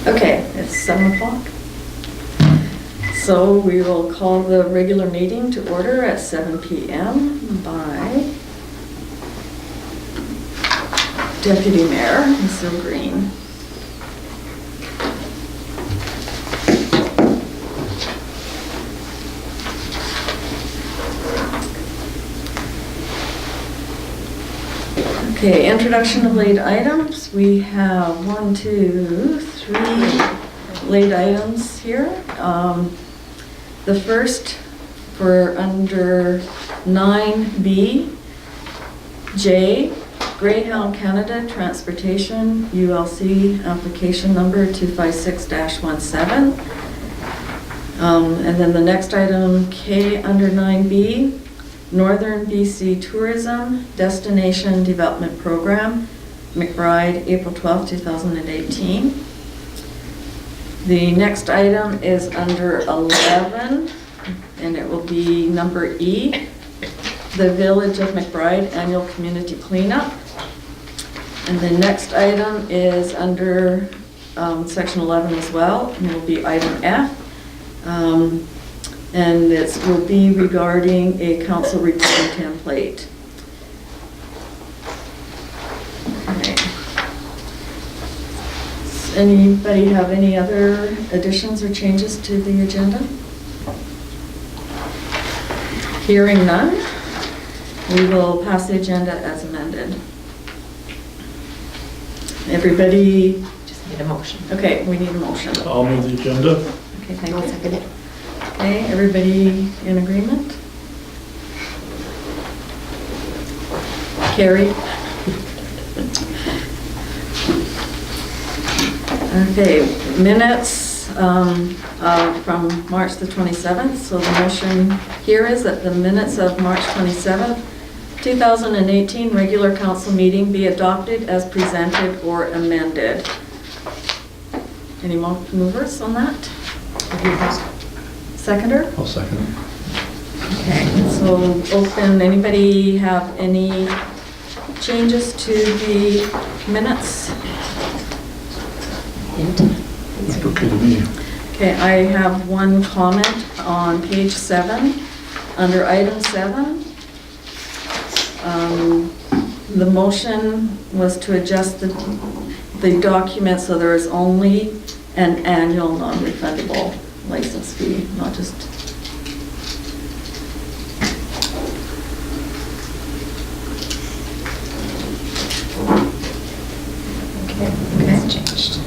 Okay, it's 7 o'clock. So we will call the regular meeting to order at 7 p.m. by Deputy Mayor Mr. Green. Okay, introduction of late items. We have 1, 2, 3 late items here. The first for under 9B, J, Greyhound Canada Transportation ULC application number 256-17. And then the next item, K under 9B, Northern BC Tourism Destination Development Program, McBride, April 12, 2018. The next item is under 11, and it will be number E, the Village of McBride Annual Community Cleanup. And the next item is under section 11 as well, and it will be item F. And it will be regarding a council reporting template. Okay. Does anybody have any other additions or changes to the agenda? Hearing none, we will pass the agenda as amended. Everybody? Just need a motion. Okay, we need a motion. I'll move the agenda. Okay, thank I'll you. second it. Okay, everybody in agreement? Carrie? Okay, minutes from March the 27th. So the motion here is that the minutes of March 27th, 2018 regular council meeting be adopted as presented or amended. Any movers on that? Seconder? I'll second it. Okay, so open, anybody have any changes to the minutes? It's okay to me. Okay, I have one comment on page 7, under item 7. The motion was to adjust the document so there is only an annual non-refundable license fee, not just. Okay, Okay. that's changed.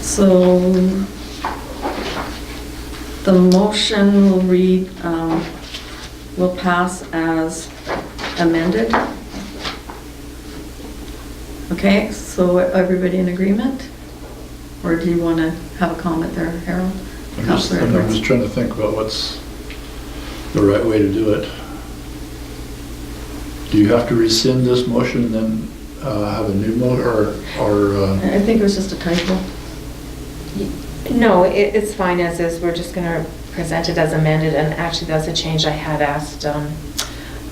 So the motion will read, will pass as amended. Okay, so everybody in agreement? Or do you want to have a comment there, Harold? I'm Councillor just Edwards? trying to think about what's the right way to do it. Do you have to rescind this motion and then have a new motion, or I think it was just a typo. No, it's fine as is. We're just going to present it as amended, and actually that's a change I had asked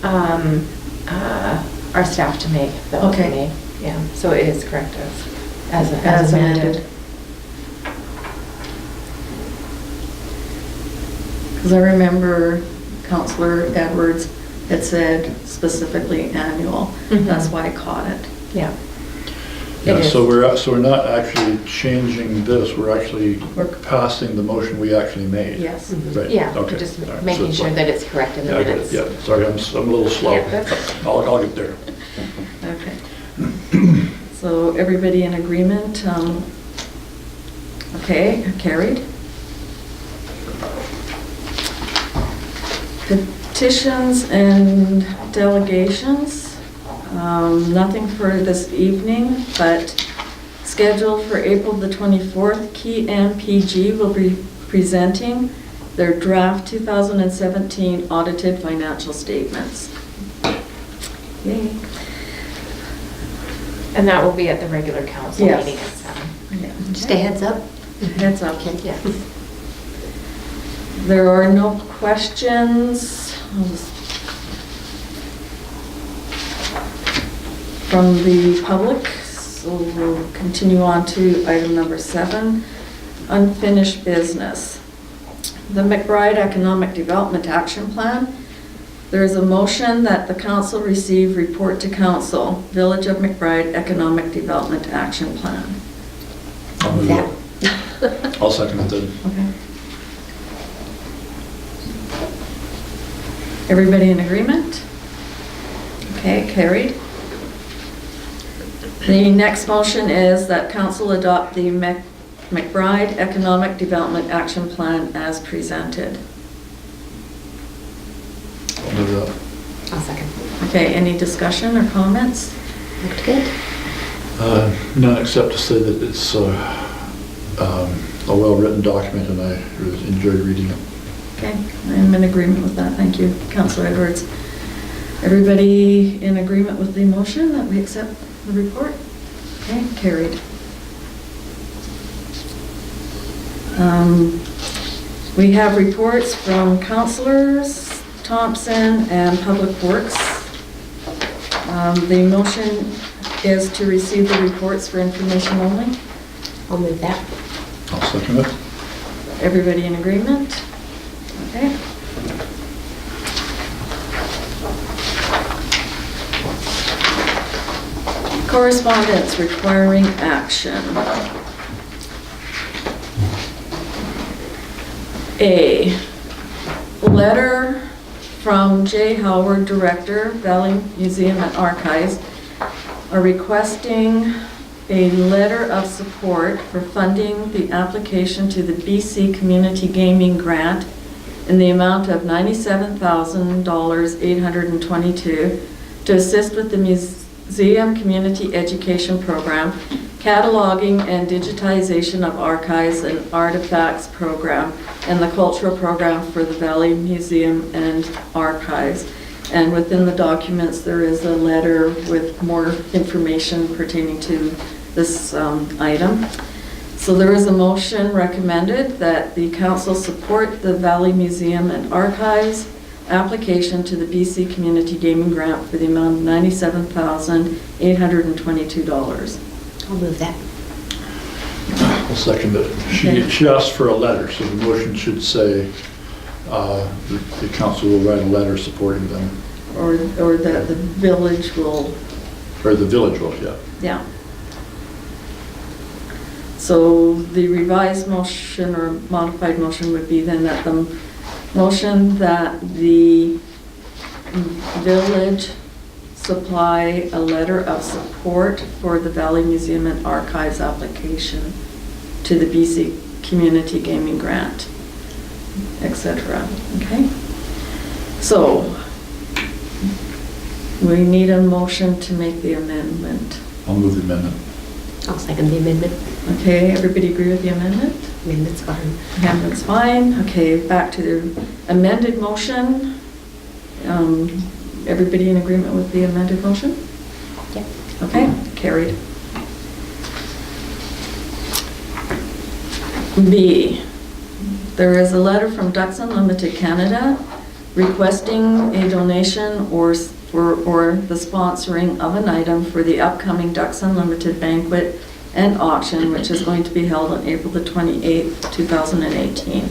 our staff to make. That was Okay. me. Yeah, so it is correct as amended. Because I remember Councillor Edwards had said specifically annual. Mhm. That's why I caught it. Yeah. yeah, It so is. we're not actually changing this, we're actually We're- passing the motion we actually made. Yes. Mhm. Right, Yeah, okay. just All right, so making it's sure fine. that it's correct in the Yeah, I get it, minutes. yeah, sorry, I'm a little slow. Yeah, that's- I'll get there. Okay. So everybody in agreement? Okay, carried. Petitions and delegations. Nothing for this evening, but scheduled for April the 24th, Key MPG will be presenting their draft 2017 audited financial statements. Yay. And that will be at the regular council Yes. meeting at 7. Yeah. Just a heads up. Heads up. Yes. There are no questions. I'll just- from the public. So we'll continue on to item number 7, unfinished business. The McBride Economic Development Action Plan. There is a motion that the council receive report to council, Village of McBride Economic Development Action Plan. I'll move That. it. I'll second it then. Okay. Everybody in agreement? Okay, carried. The next motion is that council adopt the McBride Economic Development Action Plan as presented. I'll move that. I'll second. Okay, any discussion or comments? Looked good. None except to say that it's a well-written document and I really enjoyed reading it. Okay, I'm in agreement with that. Thank you, Councillor Edwards. Everybody in agreement with the motion that we accept the report? Okay, carried. We have reports from councillors, Thompson and Public Works. The motion is to receive the reports for information only. I'll move that. I'll second it. Everybody in agreement? Okay. Correspondence requiring action. A letter from J. Howard, Director, Valley Museum and Archives, are requesting a letter of support for funding the application to the BC Community Gaming Grant in the amount of $97,822 to assist with the Museum Community Education Program, Cataloging and Digitization of Archives and Artifacts Program, and the Cultural Program for the Valley Museum and Archives. And within the documents, there is a letter with more information pertaining to this item. So there is a motion recommended that the council support the Valley Museum and Archives application to the BC Community Gaming Grant for the amount of $97,822. I'll move that. I'll second it. Okay. She asked for a letter, so the motion should say the council will write a letter supporting them, Or that the village will, or the village will, yeah. yeah. So the revised motion or modified motion would be then that the motion that the village supply a letter of support for the Valley Museum and Archives application to the BC Community Gaming Grant, etc. Okay? So we need a motion to make the amendment. I'll move the amendment. I'll second the amendment. Okay, everybody agree with the amendment? Amendment's fine. Amendment's fine. Okay, back to the amended motion. Everybody in agreement with the amended motion? Yep. Okay, carried. B, there is a letter from Ducks Unlimited Canada requesting a donation or the sponsoring of an item for the upcoming Ducks Unlimited banquet and auction, which is going to be held on April the 28th, 2018.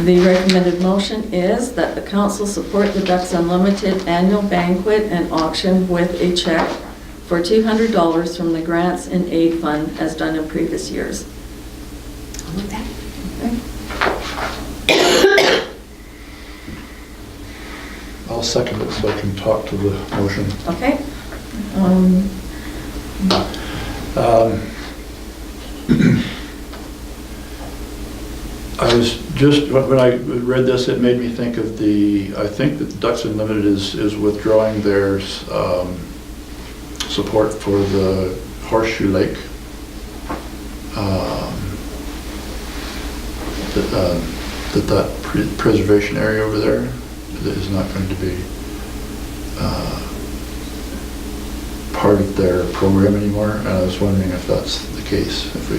The recommended motion is that the council support the Ducks Unlimited annual banquet and auction with a check for $200 from the Grants and Aid Fund as done in previous years. I'll move that. Okay. I'll second it so I can talk to the motion. Okay. I was just, when I read this, it made me think of I think that Ducks Unlimited is withdrawing their support for the Horseshoe Lake. That preservation area over there that is not going to be part of their program anymore. And I was wondering if that's the case, if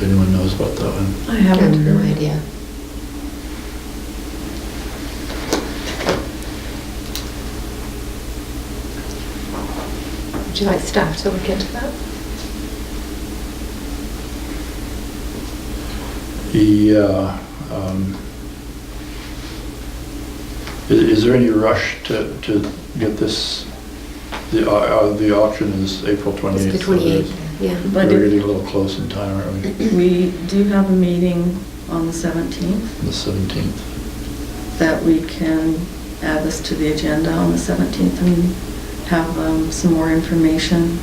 anyone knows about that one. I haven't No heard. idea. Would you like staff to look into that? Yeah. Is there any rush to get this, the auction is April 28th? It's the 28th, yeah. But We're if- getting a little close in time, aren't we? We do have a meeting on the 17th, The 17th. that we can add this to the agenda on the 17th and have some more information.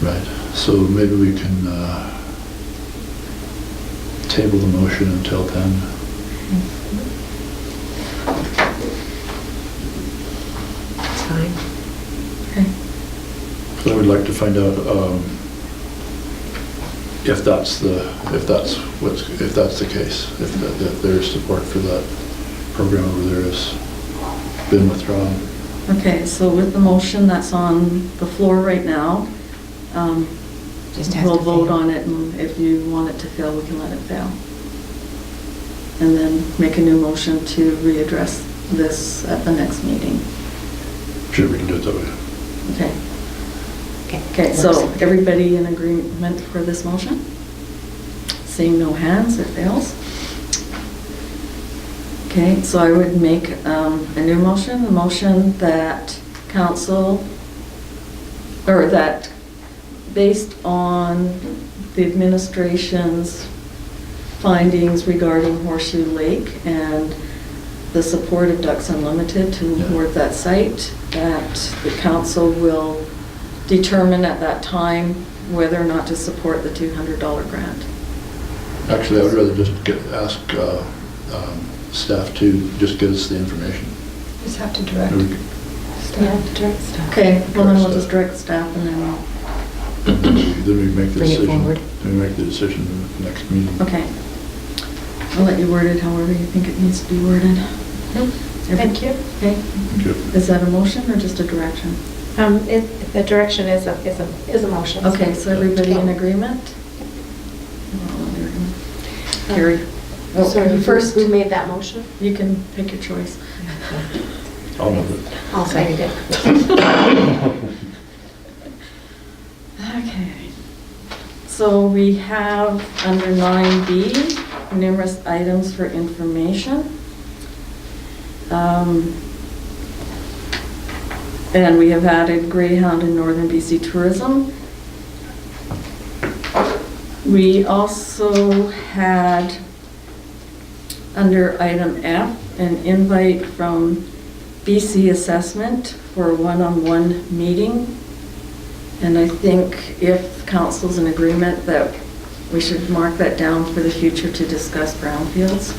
Right, so maybe we can table the motion until then. It's fine. Okay. So I would like to find out if that's the case, if there's support for that program over there has been withdrawn. Okay, so with the motion that's on the floor right now, Just has we'll to vote fail. on it, and if you want it to fail, we can let it fail. And then make a new motion to readdress this at the next meeting. Sure, we can do it that way. Okay. Okay. Okay, so Works. everybody in agreement for this motion? Seeing no hands, it fails. Okay, so I would make a new motion, the motion that council, or that based on the administration's findings regarding Horseshoe Lake and the support of Ducks Unlimited to Yeah. award that site, that the council will determine at that time whether or not to support the $200 grant. Actually, I would rather just ask staff to just get us the information. Just have to direct. We- Staff, direct staff. Okay, well then we'll Direct just staff. direct staff and then, Then we make the Bring it decision. forward. Then we make the decision in the next meeting. okay. I'll let you word it however you think it needs to be worded. Thank you. Okay, Thank you. is that a motion or just a direction? The direction is a motion. Okay, so everybody in Okay. agreement? Carrie? Oh, Sorry, first, who made that motion? you can pick your choice. I'll move it. I'll second it. Okay. So we have under 9B, numerous items for information. And we have added Greyhound and Northern BC Tourism. We also had, under item F, an invite from BC Assessment for a one-on-one meeting. And I think if council's in agreement that we should mark that down for the future to discuss brownfields.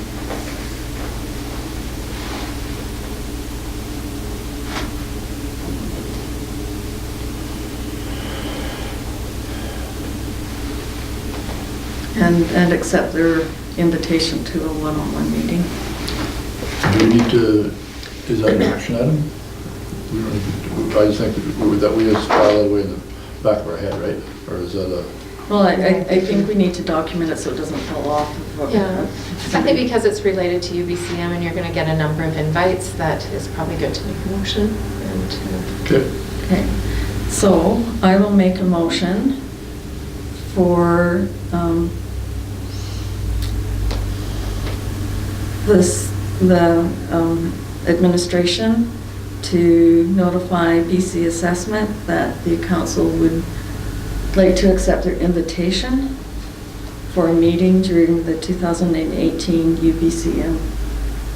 And accept their invitation to a one-on-one meeting. Do we need to, is that an action item? We don't need to- I just think that we just file that away in the back of our head, right? Or is that a, Well, I think we need to document it so it doesn't fall off. of- Yeah, I think because it's related to UBCM and you're going to get a number of invites, that is probably good to make a motion. And okay, Okay, so I will make a motion for the administration to notify BC Assessment that the council would like to accept their invitation for a meeting during the 2018 UBCM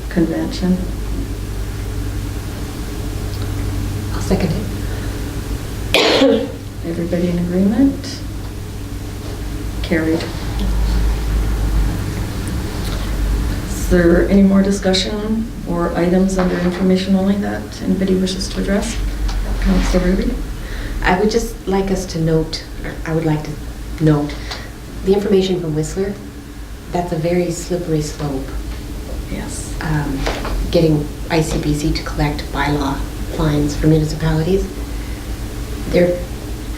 convention. I'll second it. Everybody in agreement? Carried. Is there any more discussion or items under information only that anybody wishes to address? Councilor Ruby? I would just like us to note, or I would like to note, the information from Whistler, that's a very slippery slope. Yes. Getting ICBC to collect bylaw fines for municipalities. They're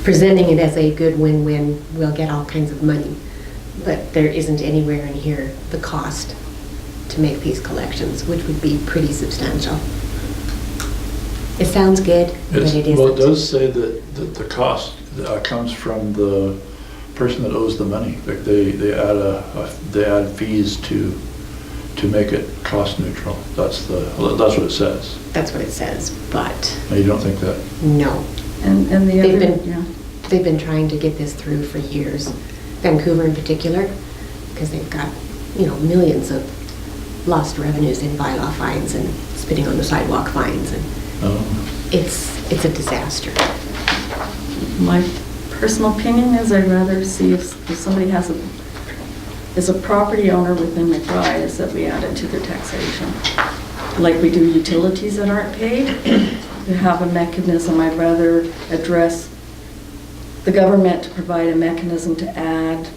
presenting it as a good win-win, we'll get all kinds of money. But there isn't anywhere in here the cost to make these collections, which would be pretty substantial. It sounds good, but it isn't. Well, it does say that the cost comes from the person that owes the money. Like they add fees to make it cost neutral. That's what it says. That's what it says, but Now, you don't think that? no. And the They've other, been- yeah. They've been trying to get this through for years. Vancouver in particular, because they've got, millions of lost revenues in bylaw fines and spitting on the sidewalk fines, and it's a disaster. My personal opinion is I'd rather see if somebody is a property owner within McBride, is that we add it to their taxation. Like we do utilities that aren't paid, to have a mechanism. I'd rather address the government to provide a mechanism to add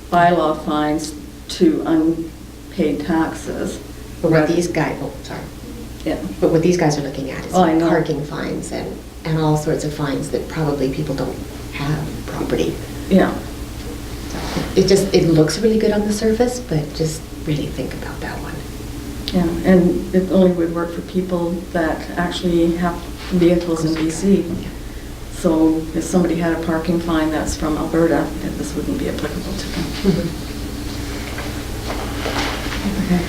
bylaw fines to unpaid taxes. But what these guys, sorry. Yeah. But what these guys are looking at is Oh, I know. parking fines and all sorts of fines that probably people don't have property. Yeah. It looks really good on the surface, but just really think about that one. Yeah, and it only would work for people that actually have vehicles in BC. So if somebody had a parking fine that's from Alberta, this wouldn't be applicable to them. Okay.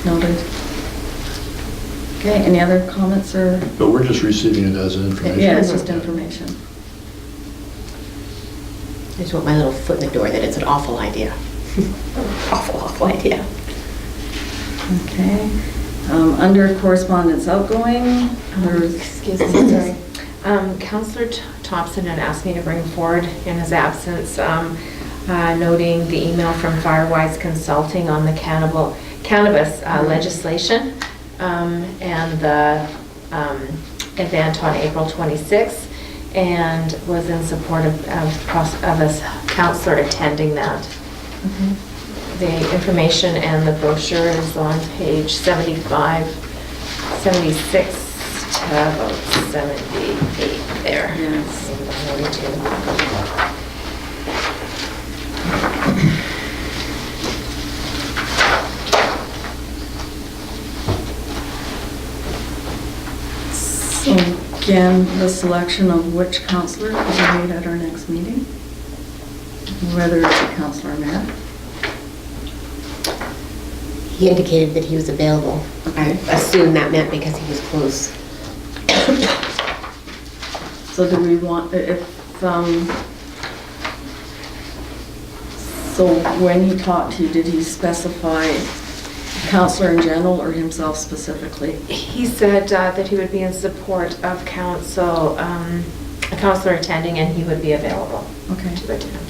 Noted. Okay, any other comments or? But we're just receiving it as information. Yeah, it's just information. I just want my little foot in the door that it's an awful idea. Awful idea. Okay. Under correspondence outgoing, there's. Excuse me, sorry. Councillor Thompson had asked me to bring forward in his absence, noting the email from Firewise Consulting on the cannabis legislation and the event on April 26th, and was in support of a councillor attending that. The information and the brochure is on page 75, 76 to about 78 there. Yes. 72. So again, the selection of which councillor will be made at our next meeting, whether it's a councillor met. He indicated that he was available. I assume that meant because he was close. So do we want, so when he talked to you, did he specify councillor in general or himself specifically? He said that he would be in support of council, a councillor attending, and he would be available Okay. to attend.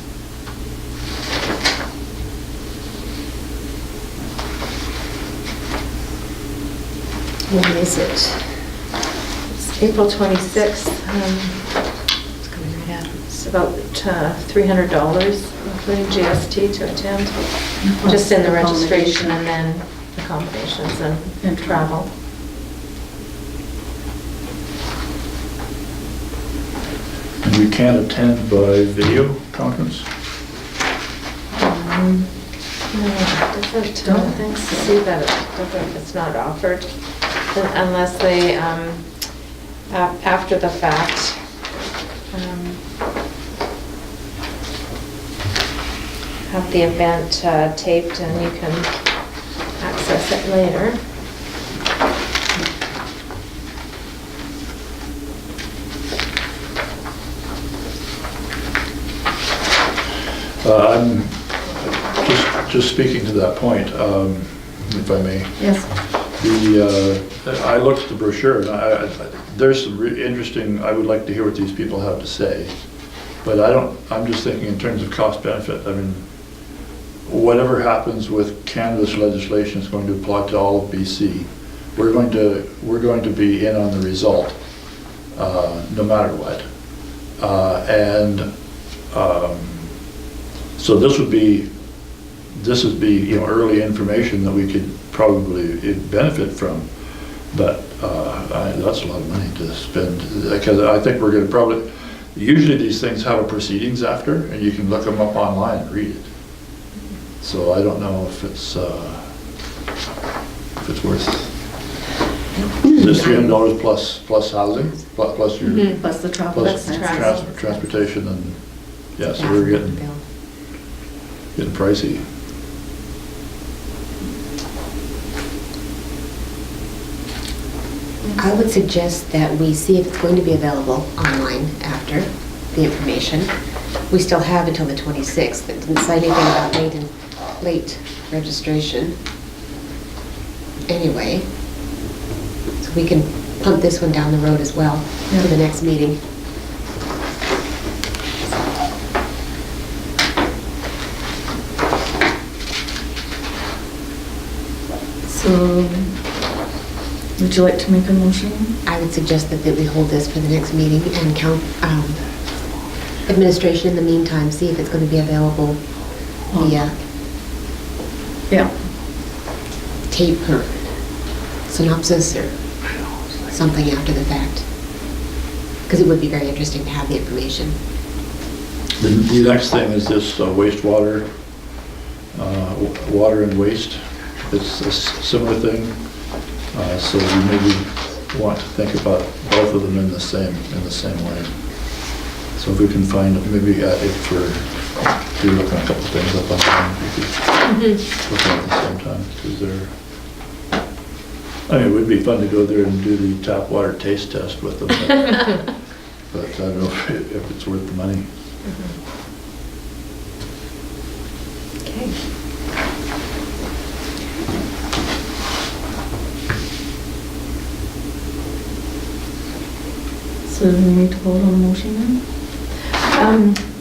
When is it? It's April 26th. It's coming right up. It's about $300, including GST, to attend. Just in the registration and then accommodations and travel. And we can't attend by video conference? No, it doesn't. Don't think so. See that it's not offered unless they, after the fact, have the event taped and you can access it later. I'm just speaking to that point, if I may. Yes. I looked at the brochure, and there's some really interesting, I would like to hear what these people have to say. But I'm just thinking in terms of cost benefit. I mean, whatever happens with cannabis legislation is going to apply to all of BC. We're going to be in on the result, no matter what. So this would be early information that we could probably benefit from, but that's a lot of money to spend, because I think we're going to probably, usually these things have a proceedings after, and you can look them up online and read it. So I don't know if it's worth. Is this $300 plus housing, plus your, Plus the travel plus expenses. transportation and, yeah, so we're getting pricey. I would suggest that we see if it's going to be available online after the information. We still have until the 26th. It didn't say anything about late registration. Anyway, so we can pump this one down the road as well to the next meeting. So, would you like to make a motion? I would suggest that we hold this for the next meeting and count administration in the meantime, see if it's going to be available via Yeah. tape or synopsis or something after the fact. Because it would be very interesting to have the information. The next thing is this wastewater, water and waste. It's a similar thing, so we maybe want to think about both of them in the same way. So if we can find, maybe if you're looking at a couple of things up online, we could look at the same time, because I mean, it would be fun to go there and do the tap water taste test with them, but I don't know if it's worth the money. Okay. So do we need to vote on the motion then?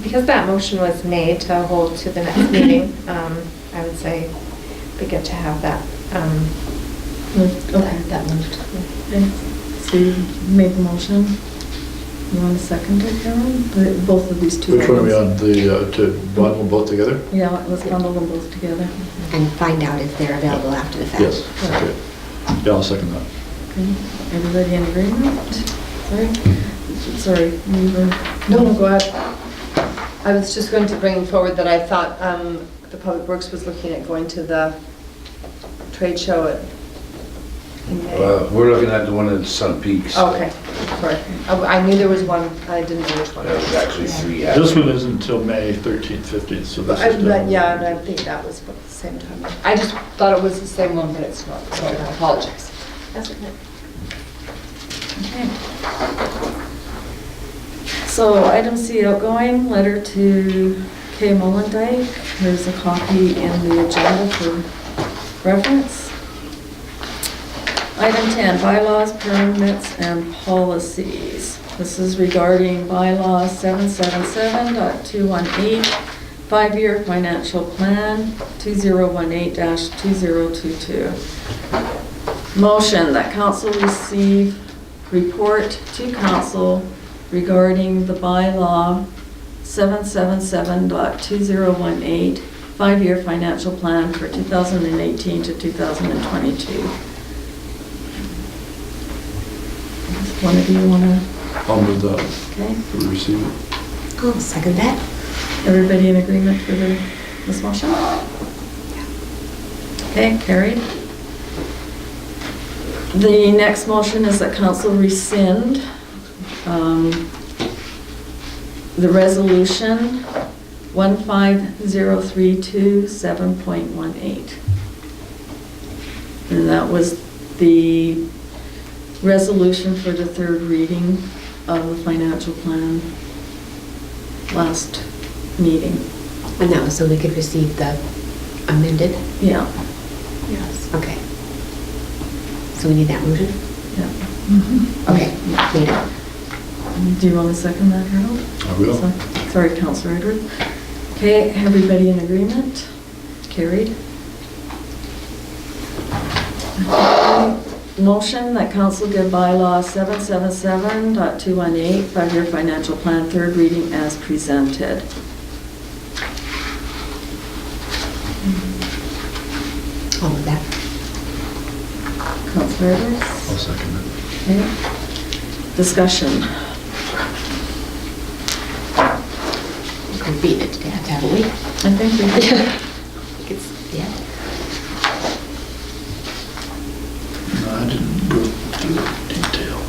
Because that motion was made to hold to the next meeting, I would say we get to have that, Okay. that moved. Okay. So you made the motion. You want to second it, Carolyn? Both of these two. Which one are we items. on, to bundle them both together? Yeah, let's bundle them both together. And find out if they're available after the fact. Yes, okay. Yeah, I'll second that. Okay. Everybody in agreement? Sorry, you were... No, go ahead. I was just going to bring forward that I thought the Public Works was looking at going to the trade show in May. We're looking at the one at Sun Peaks. Okay, sorry. I knew there was one, I didn't know which one. There's actually three. This one isn't until May 13th, 15th, so this is... Yeah, and I think that was about the same time. I just thought it was the same one, but it's not, so I apologize. That's okay. Okay. So item C, outgoing, letter to Kay Mullendike. There's a copy in the agenda for reference. Item 10, bylaws, permits, and policies. This is regarding bylaw 777.218, 5-year financial plan 2018-2022. Motion that council receive report to council regarding the bylaw 777.2018, 5-year financial plan for 2018 to 2022. One of you want to, I'll move that, okay? we receive it. I'll second that. Everybody in agreement for this motion? Okay, carried. The next motion is that council rescind the resolution 15032 7.18. And that was the resolution for the third reading of the financial plan last meeting. And that was so we could receive the amended? Yeah, Yes. Okay. So we need that motion? yeah. Okay, made it. Do you want to second that, Harold? I will. Sorry, Councillor Edwards. Okay, everybody in agreement? Carried. Okay, motion that council give bylaw 777.218, 5-year financial plan, third reading as presented. All of that. Councillor Edwards? I'll second it. Okay. Discussion. We've beaten it to death, haven't we? I think we did. I think it's, yeah. No, I didn't go Detail.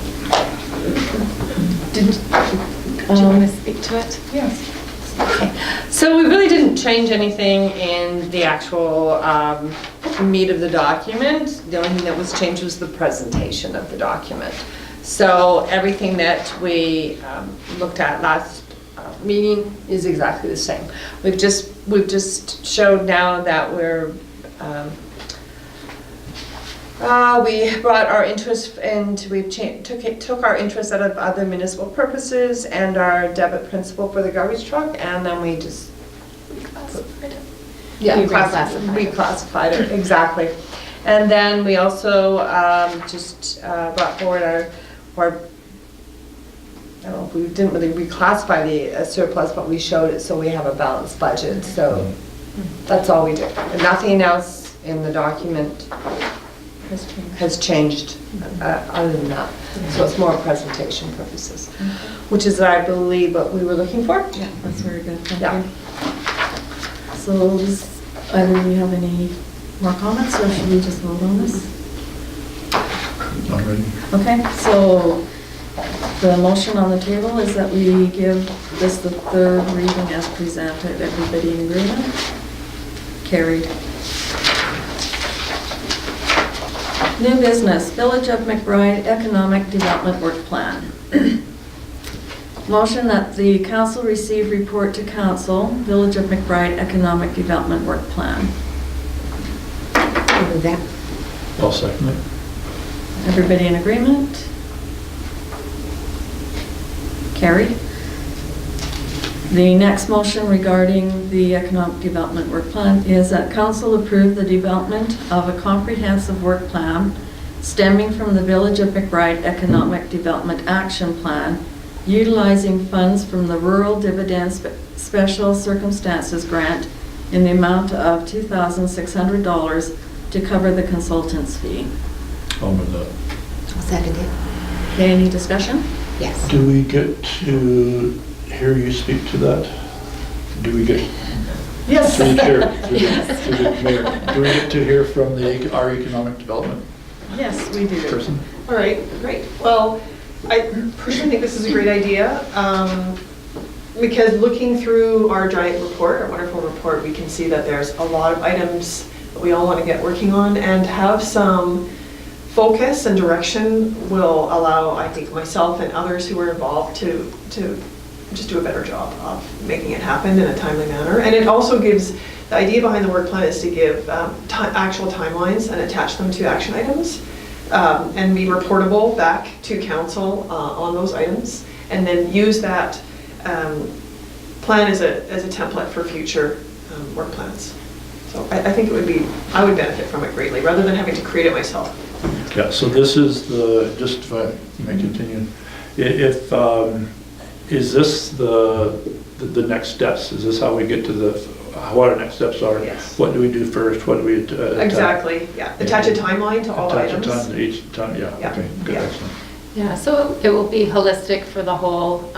Did, Do you want to speak to it? Yes. Okay. So we really didn't change anything in the actual meat of the document. The only thing that was changed was the presentation of the document. So everything that we looked at last meeting is exactly the same. We've just showed now that we brought our interest and we've took our interest out of other municipal purposes and our debit principal for the garbage truck, and then we just You reclassified it, exactly. And then we also just brought forward our, I don't know, we didn't really reclassify the surplus, but we showed it so we have a balanced budget. So that's all we did. And nothing else in the document has changed other than that. So it's more presentation purposes, which is, I believe, what we were looking for. Yeah, that's very good, thank Yeah. you. So does either of you have any more comments, or should we just vote on this? Not ready? Okay, so the motion on the table is that we give this the third reading as presented. Everybody in agreement? Carried. New business, Village of McBride Economic Development Work Plan. Motion that the council receive report to council, Village of McBride Economic Development Work Plan. I'll move that. I'll second it. Everybody in agreement? Carried. The next motion regarding the Economic Development Work Plan is that council approve the development of a comprehensive work plan stemming from the Village of McBride Economic Development Action Plan, utilizing funds from the Rural Dividend Special Circumstances Grant in the amount of $2,600 to cover the consultant's fee. I'll move that. I'll second it. Okay, any discussion? Yes. Do we get to hear you speak to that? Do we get, Yes. through the chair, through the mayor, do we get to hear from our economic development Yes, we do. person? All right, great. Well, I personally think this is a great idea, because looking through our giant report, our wonderful report, we can see that there's a lot of items that we all want to get working on, and have some focus and direction will allow, I think, myself and others who are involved to just do a better job of making it happen in a timely manner. And it also gives, the idea behind the work plan is to give actual timelines and attach them to action items, and be reportable back to council on those items, and then use that plan as a template for future work plans. So I think it would be, I would benefit from it greatly, rather than having to create it myself. Yeah, so this is the, just if I may continue, is this the next steps? Is this how we get to what our next steps are? Yes. What do we do first? What do we? Exactly, yeah. Attach a timeline to all Attach a items. time to each time, yeah, Yeah, okay, good, yeah. excellent. Yeah, so it will be holistic for the whole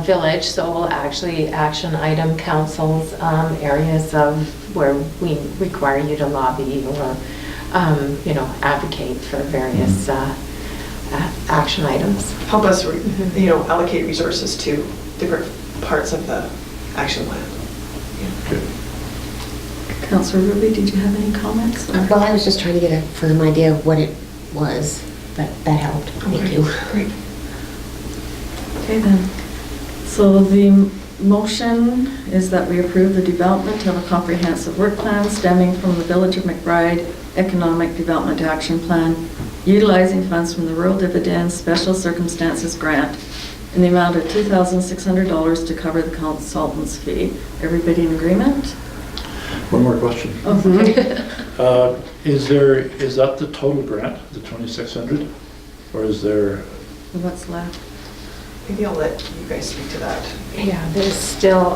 village, so we'll actually action item councils, areas of where we require you to lobby or, advocate for various action items. Help us, allocate resources to different parts of the action plan. Good. Councillor Ruby, did you have any comments? Well, I was just trying to get a firm idea of what it was, but that helped. Thank you. Great. Okay then. So the motion is that we approve the development of a comprehensive work plan stemming from the Village of McBride Economic Development Action Plan, utilizing funds from the Rural Dividend Special Circumstances Grant in the amount of $2,600 to cover the consultant's fee. Everybody in agreement? One more question. Okay. Is that the total grant, the 2,600? Or is there, What's left? Maybe I'll let you guys speak to that. Yeah, there's still,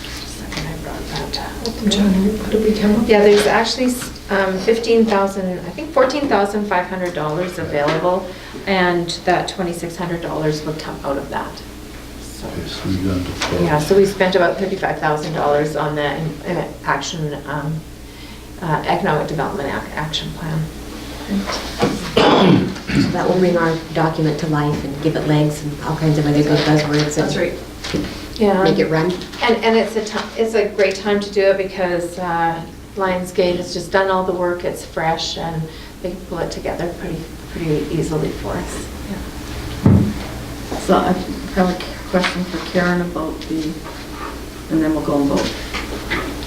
just a second, I brought that. What did we come up? Yeah, there's actually $14,500 available, and that $2,600 would come out of that. So, okay, so we've gone to 12. yeah, so we spent about $35,000 on the action, economic development action plan. So that will bring our document to life and give it legs and all kinds of other good buzzwords. That's and right. Yeah. Make it run. And it's a great time to do it because Lionsgate has just done all the work, it's fresh, and they pull it together pretty easily for us. Yeah. So I have a question for Karen about and then we'll go and vote.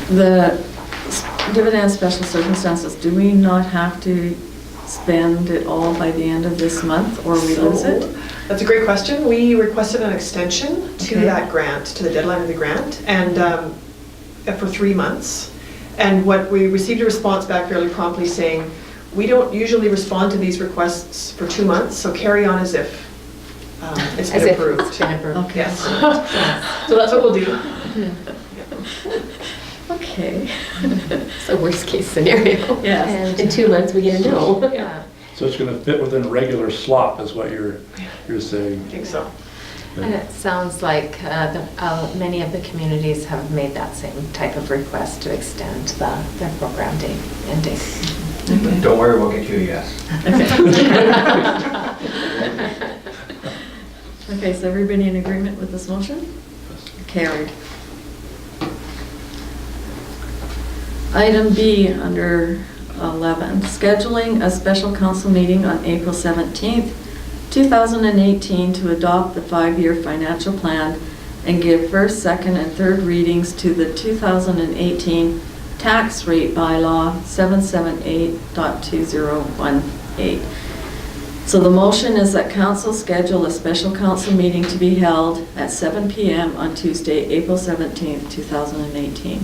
The dividend special circumstances, do we not have to spend it all by the end of this month or we lose it? That's a great question. We requested an extension to Okay. that grant, to the deadline of the grant, and for 3 months. And what we received a response back fairly promptly saying, we don't usually respond to these requests for 2 months, so carry on as if it's As been if approved. it's been approved. Okay. Yes. So that's what we'll do. Okay. It's a worst case scenario. Yes. And- In 2 months, we get a no. Yeah. So it's gonna fit within a regular slot, is what you're saying. I think so. And it sounds like many of the communities have made that same type of request to extend their program date and date. Don't worry, we'll get you a yes. Okay, so everybody in agreement with this motion? Carried. Item B under 11, scheduling a special council meeting on April 17th, 2018 to adopt the 5-year financial plan and give first, second, and third readings to the 2018 tax rate bylaw 778.2018. So the motion is that council schedule a special council meeting to be held at 7 p.m. on Tuesday, April 17th, 2018.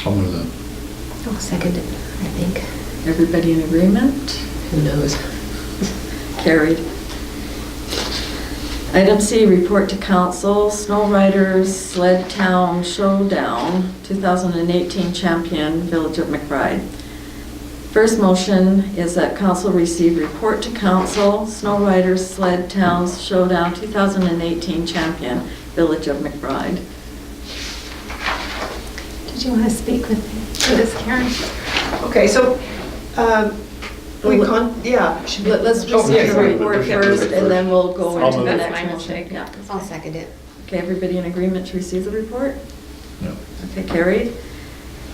I'll move that. I'll second it, I think. Everybody in agreement? Who knows? Carried. Item C, report to council, Snow Riders Sled Town Showdown 2018 champion, Village of McBride. First motion is that council receive report to council, Snow Riders Sled Towns Showdown 2018 champion, Village of McBride. Did you want to speak with this, Karen? Okay, so, should we? Let's Oh, receive yeah, the sorry. report Okay. first and then we'll go I'll into the move it. next That's my motion. mistake. Yeah. I'll second it. Okay, everybody in agreement to receive the report? No. Okay, carried.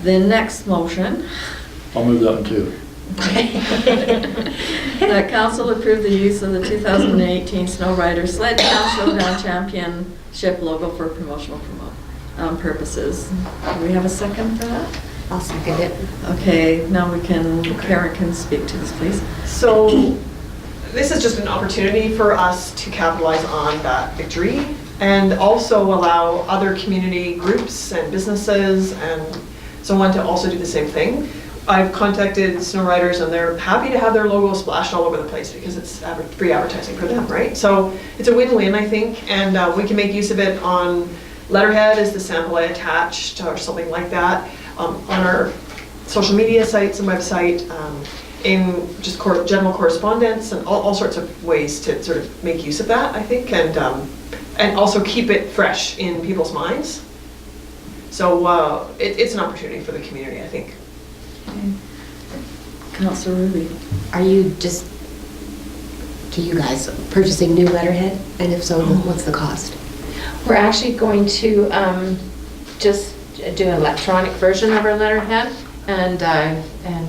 The next motion, I'll move that one too. that council approve the use of the 2018 Snow Rider Sled Town Showdown Championship logo for promotional purposes. Do we have a second for that? I'll second it. Okay, now Karen can speak to this, please. So this is just an opportunity for us to capitalize on that victory and also allow other community groups and businesses and so on to also do the same thing. I've contacted Snow Riders and they're happy to have their logo splashed all over the place because it's free advertising for them, right? So it's a win-win, I think, and we can make use of it on letterhead is the sample I attached or something like that, on our social media sites and website, in just general correspondence and all sorts of ways to sort of make use of that, I think, and also keep it fresh in people's minds. So it's an opportunity for the community, I think. Councilor Ruby. Are you purchasing new letterhead? And if so, what's the cost? We're actually going to just do an electronic version of our letterhead, and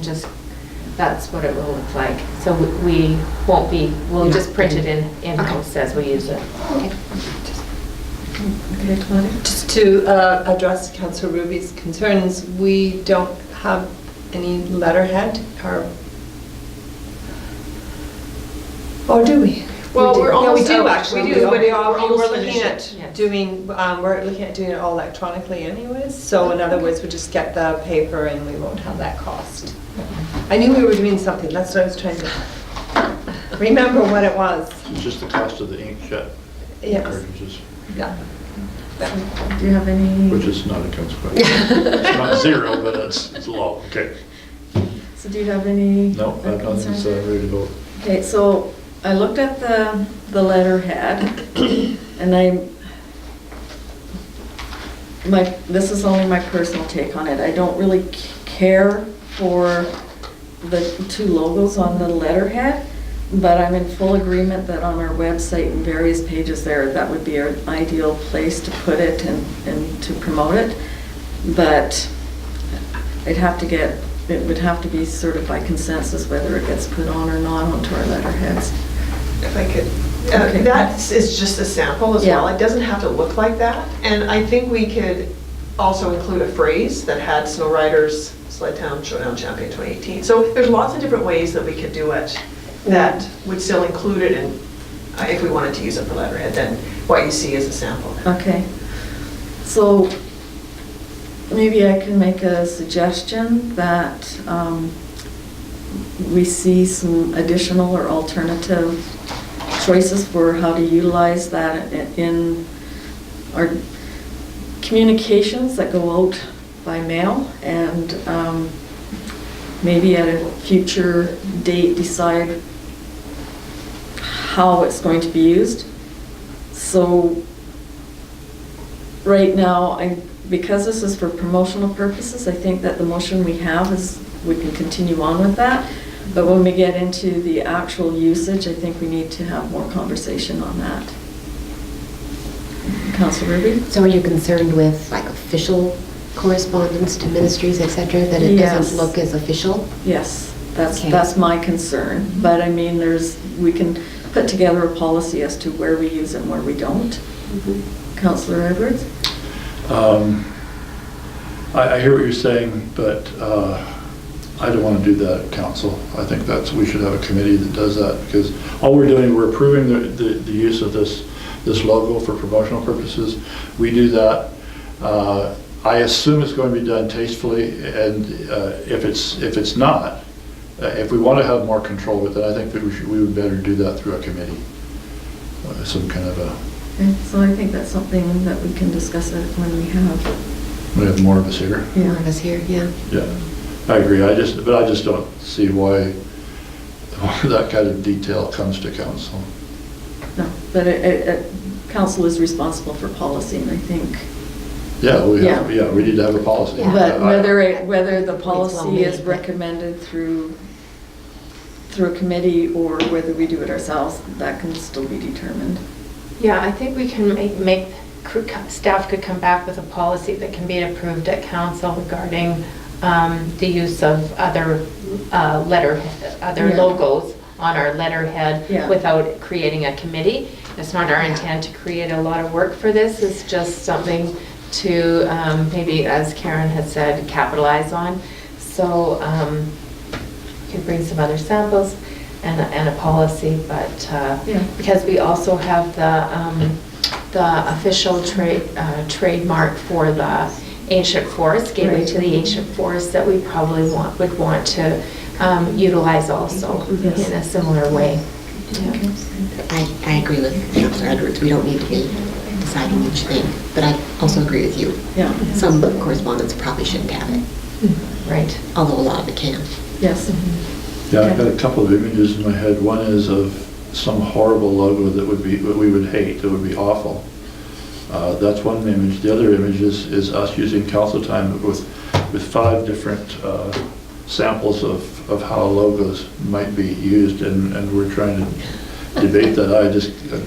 just, that's what it will look like. So we won't be, we'll just print it in-house as we use it. Okay. Okay, Claudia? Just to address Councillor Ruby's concerns, we don't have any letterhead, or do we? Well, we're almost we do out. actually. We We do, but we're almost looking finished at it. Yes. doing. We're looking at doing it all electronically, anyways. So in other words, we just get the paper, and we won't have that cost. I knew we were doing something. That's what I was trying to remember what it was. It's just the cost of the inkjet Yes. cartridges, Yeah. Do you have any? which is not a consequence. It's not zero, but it's low. Okay. So do you have any? No, I have nothing, concerns? so I'm ready to vote. Okay, so I looked at the letterhead and this is only my personal take on it. I don't really care for the two logos on the letterhead, but I'm in full agreement that on our website and various pages there, that would be an ideal place to put it and to promote it. But it would have to be sort of by consensus whether it gets put on or not onto our letterheads. If I could, Okay. that is just a sample as well. Yeah. It doesn't have to look like that. And I think we could also include a phrase that had Snow Riders Sled Town Showdown Champion 2018. So there's lots of different ways that we could do it that would still include it in, if we wanted to use it for letterhead, then what you see is a sample. Okay, so maybe I can make a suggestion that we see some additional or alternative choices for how to utilize that in our communications that go out by mail, and maybe at a future date decide how it's going to be used. So right now, because this is for promotional purposes, I think that the motion we have is, we can continue on with that. But when we get into the actual usage, I think we need to have more conversation on that. Councilor Ruby? So are you concerned with like official correspondence to ministries, et cetera, that it Yes. doesn't look as official? Yes, that's Okay. my concern. But I mean, we can put together a policy as to where we use it and where we don't. Councilor Edwards? I hear what you're saying, but I don't want to do that at council. I think we should have a committee that does that, because all we're doing, we're approving the use of this logo for promotional purposes. We do that. I assume it's going to be done tastefully, and if it's not, if we want to have more control with it, I think that we would better do that through a committee. Some kind of a, Okay, so I think that's something that we can discuss it when we have. more of us here. More of us here, yeah. Yeah, I agree. But I just don't see why that kind of detail comes to council. No, but council is responsible for policy, and I think. Yeah, we Yeah. need to have a policy. Yeah. But I- whether the well policy made, is but- recommended through a committee or whether we do it ourselves, that can still be determined. Yeah, I think we can staff could come back with a policy that can be approved at council regarding the use of other Yeah. logos on our letterhead Yeah. without creating a committee. It's not our Yeah. intent to create a lot of work for this, it's just something to maybe, as Karen had said, capitalize on. So you could bring some other samples and a policy, but Yeah. because we also have the official trademark for the ancient forest, Gateway Right. to the Ancient Forest, that we probably would want to utilize also Yes. in a similar way. Okay. I agree with Councillor Edwards, we don't need to be deciding each thing, but I also agree with you. Yeah, Some correspondence probably shouldn't have it, Right. although a lot of it can. yes. Yeah, I've got a couple of images in my head. One is of some horrible logo that we would hate, that would be awful. That's one image. The other image is us using council time with 5 different samples of how logos might be used, and we're trying to debate that.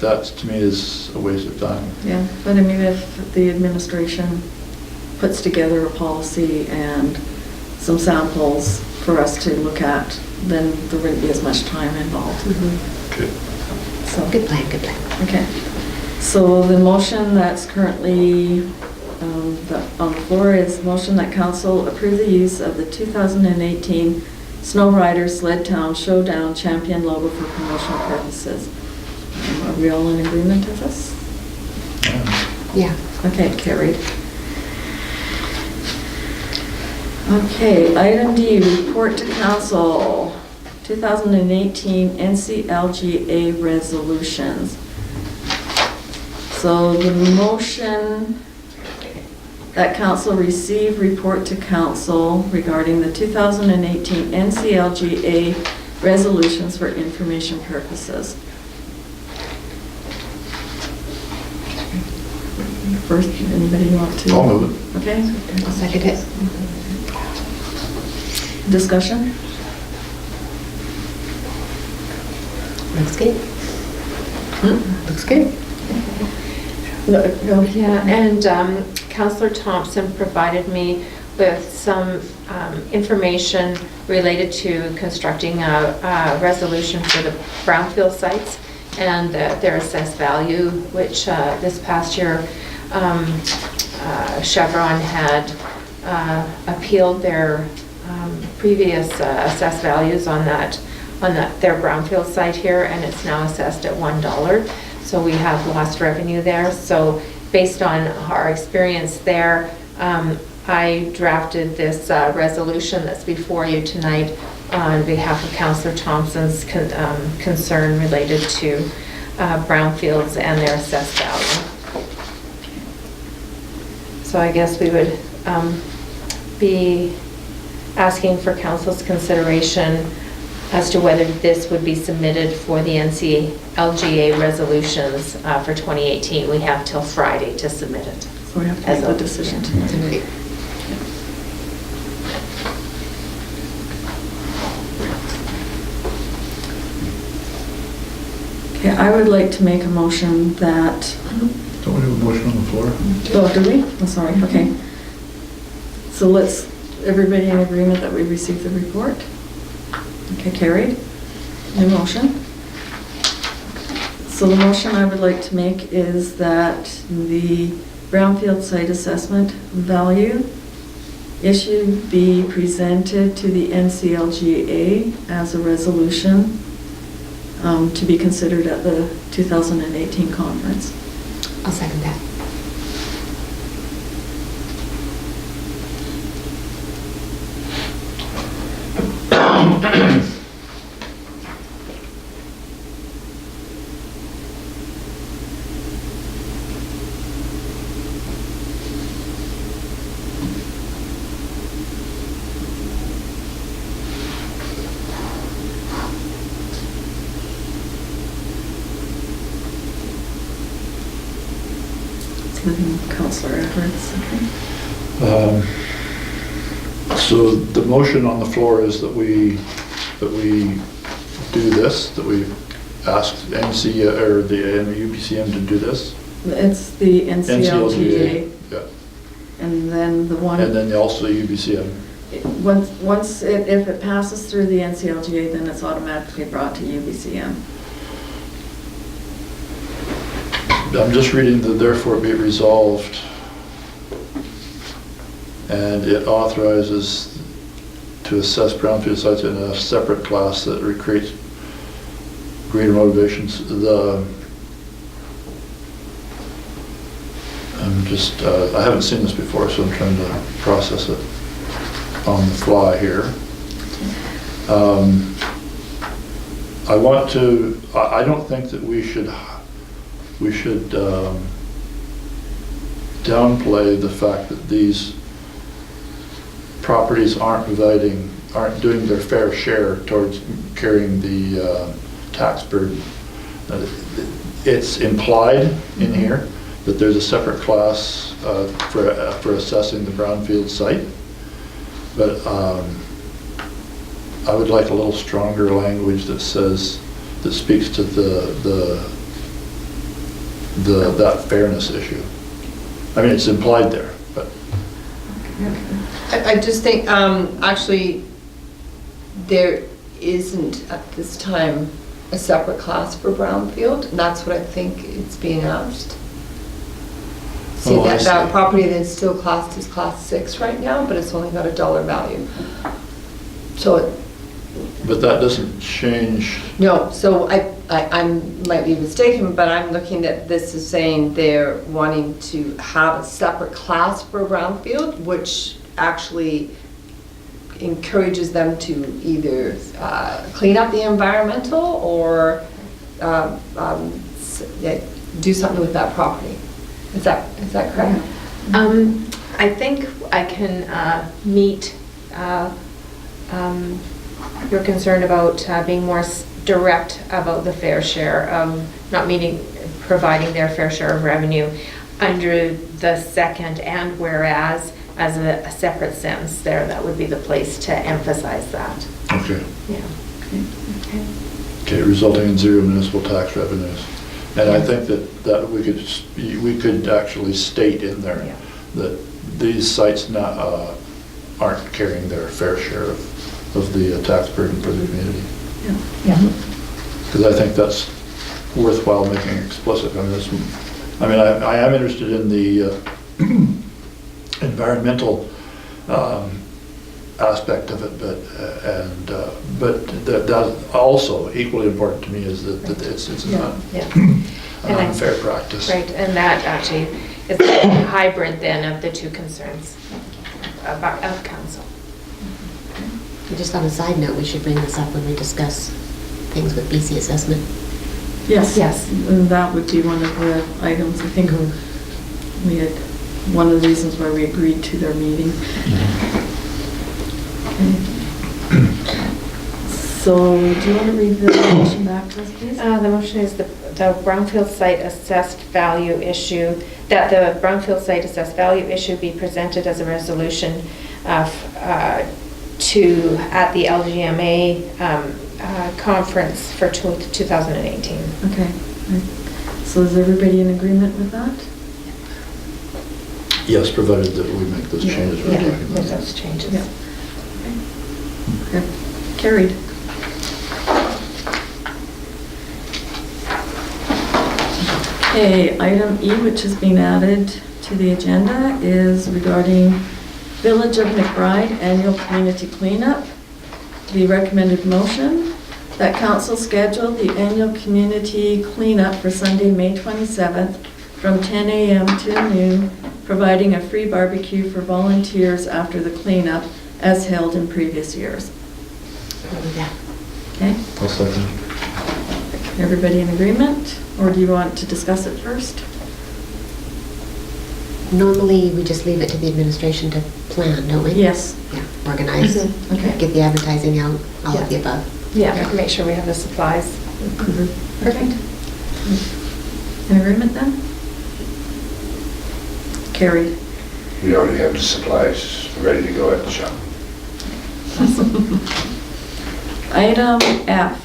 That to me is a waste of time. Yeah, but I mean, if the administration puts together a policy and some samples for us to look at, then there wouldn't be as much time involved. Okay. So, Good plan, good plan. okay. So the motion that's currently on the floor is motion that council approve the use of the 2018 Snow Rider Sled Town Showdown Champion logo for promotional purposes. Are we all in agreement with this? Yeah. Okay, carried. Okay, item D, report to council, 2018 NCLGA resolutions. So the motion that council receive report to council regarding the 2018 NCLGA resolutions for information purposes. First, anybody want to? I'll move it. Okay, I'll second it. discussion? Looks good. Looks good. Yeah, and Counselor Thompson provided me with some information related to constructing a resolution for the brownfield sites and their assessed value, which this past year Chevron had appealed their previous assessed values on their brownfield site here, and it's now assessed at $1. So we have lost revenue there. So based on our experience there, I drafted this resolution that's before you tonight on behalf of Councillor Thompson's concern related to brownfields and their assessed value. So I guess we would be asking for council's consideration as to whether this would be submitted for the NCLGA resolutions for 2018. We have till Friday to submit it. So we have to As make the a- decision yeah. tonight. Okay, I would like to make a motion that, Don't we have a motion on the floor? oh, do we? Oh, sorry, okay. So let's, everybody in agreement that we received the report? Okay, carried. New motion. So the motion I would like to make is that the brownfield site assessment value issue be presented to the NCLGA as a resolution to be considered at the 2018 conference. I'll second that. It's living Councillor Edwards. So the motion on the floor is that we do this, that we ask NC or the UBCM to do this. It's the NCLGA, Yeah, and then the one. and then also UBCM. Once if it passes through the NCLGA, then it's automatically brought to UBCM. I'm just reading the therefore be it resolved, and it authorizes to assess brownfield sites in a separate class that creates greater motivations. I haven't seen this before, so I'm trying to process it on the fly here. I don't think that we should downplay the fact that these properties aren't doing their fair share towards carrying the tax burden. It's implied in here that there's a separate class for assessing the brownfield site, but I would like a little stronger language that speaks to that fairness issue. I mean, it's implied there, but. I just think, actually, there isn't at this time a separate class for brownfield, and that's what I think is being asked. See, Oh, I that see. property that is still classed as class 6 right now, but it's only got $1 value. So, But that doesn't change. no, so I might be mistaken, but I'm looking at this as saying they're wanting to have a separate class for brownfield, which actually encourages them to either clean up the environmental or do something with that property. Is that correct? I think I can meet your concern about being more direct about the fair share, not providing their fair share of revenue under the second and whereas as a separate sentence there. That would be the place to emphasize that. Okay. Yeah. Okay. Okay, resulting in zero municipal tax revenues. And I think that we could actually state in there Yeah. that these sites aren't carrying their fair share of the tax burden for the community. Yeah. Because I think that's worthwhile making explicit. I mean, I am interested in the environmental aspect of it, but that also equally important to me is that it's not Yeah. an And I- unfair practice. Right, and that actually is a hybrid then of the two concerns of council. And just on a side note, we should bring this up when we discuss things with BC assessment. Yes. Yes. And that would be one of the items, I think we had, one of the reasons why we agreed to their meeting. Okay. So, do you want to read the motion back to us, please? The motion is the Brownfield site assessed value issue, that the Brownfield site assessed value issue be presented as a resolution at the LGMA conference for 2018. Okay. So is everybody in agreement with that? Yes, provided that we make those changes we're Yeah, talking with about. those changes. Yeah. Okay. Carried. Okay, item E, which has been added to the agenda, is regarding Village of McBride Annual Community Cleanup. The recommended motion that council schedule the annual community cleanup for Sunday, May 27th from 10 a.m. to noon, providing a free barbecue for volunteers after the cleanup as held in previous years. Yeah. Okay, I'll second. everybody in agreement? Or do you want to discuss it first? Normally, we just leave it to the administration to plan, don't we? Yes. Yeah, organize, Mhm. Okay. get the advertising out, all Yeah. of the above. Yeah, make sure we have the supplies. Perfect. In agreement then? Carried. We already have the supplies ready to go at the shop. Item F,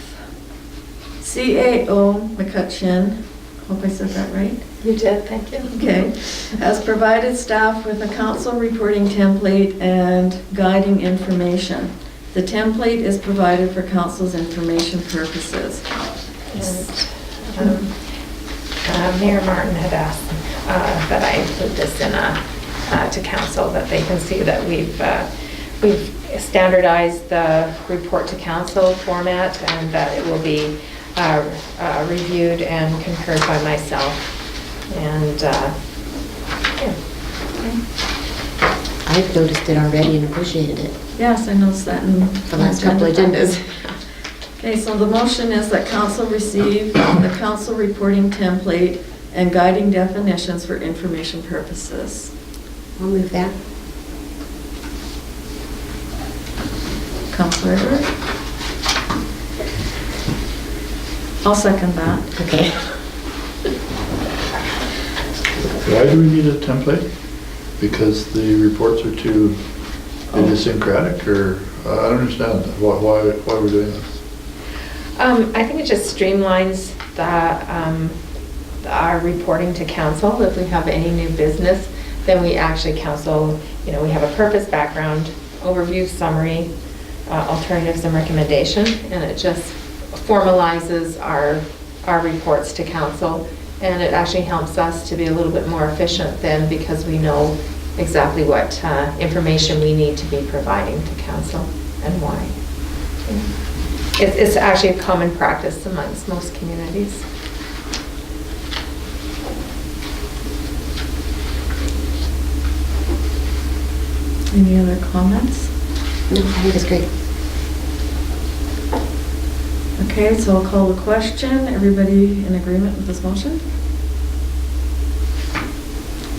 CAO McCutcheon, hope I said that right? You did, thank you. Okay, has provided staff with a council reporting template and guiding information. The template is provided for council's information purposes. And Mayor Martin had asked that I include this in to council, that they can see that we've standardized the report to council format, and that it will be reviewed and concurred by myself. And, yeah. I've noticed it already and appreciated it Yes, I noticed that in the last couple agendas. Okay, so the motion is that council receive the council reporting template and guiding definitions for information purposes. I'll move that. Councilor Everett? I'll second that. Okay. Why do we need a template? Because the reports are too idiosyncratic, or, I don't understand that. Why we're doing this? I think it just streamlines our reporting to council. If we have any new business, then we actually council, we have a purpose, background, overview, summary, alternatives and recommendation, and it just formalizes our reports to council, and it actually helps us to be a little bit more efficient then, because we know exactly what information we need to be providing to council and why. It's actually a common practice amongst most communities. Any other comments? No, I think it's great. Okay, so I'll call the question. Everybody in agreement with this motion?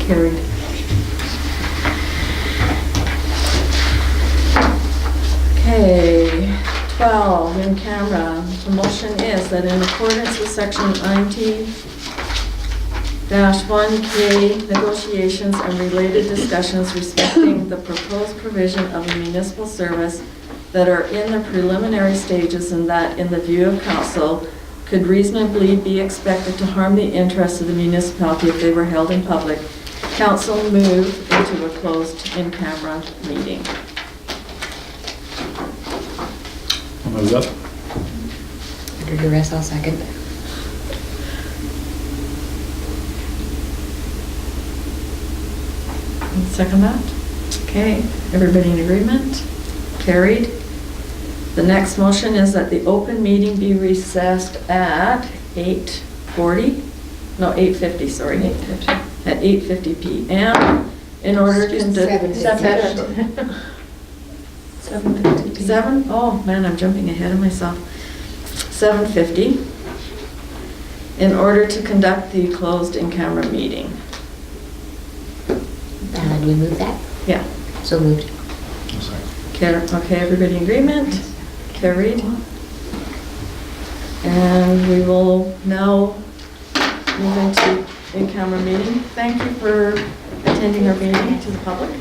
Carried. Okay, 12, in camera. The motion is that in accordance with section 90-1K, negotiations and related discussions respecting the proposed provision of a municipal service that are in the preliminary stages and that, in the view of council, could reasonably be expected to harm the interests of the municipality if they were held in public, council move into a closed in-camera meeting. I'll move that. Under duress, I'll second. Second that? Okay, everybody in agreement? Carried. The next motion is that the open meeting be recessed at 8:40, no, 8:50, sorry. 8:50. At 8:50 PM in order to... 7? Oh, man, I'm jumping ahead of myself. 7:50 in order to conduct the closed in-camera meeting. And we move that? Yeah. So moved. Okay, everybody in agreement? Carried. And we will now move into in-camera meeting. Thank you for attending our meeting to the public.